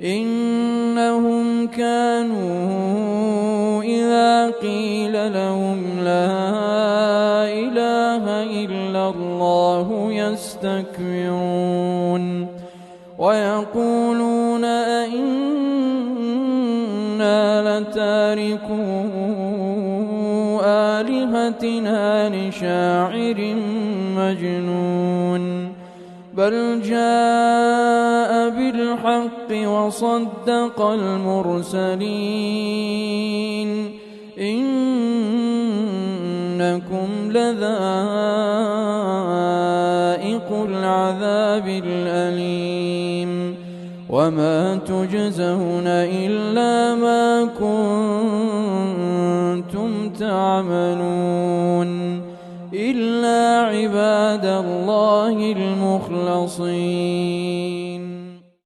إنهم كانوا إذا قيل لهم لا إله إلا الله يستكبرون ويقولون أئنا لتاركو آلهتنا لشاعر مجنون بل جاء بالحق وصدق المرسلين إنكم لذائق العذاب الأليم وما تجزون إلا ما كنتم تعملون إلا عباد الله المخلصين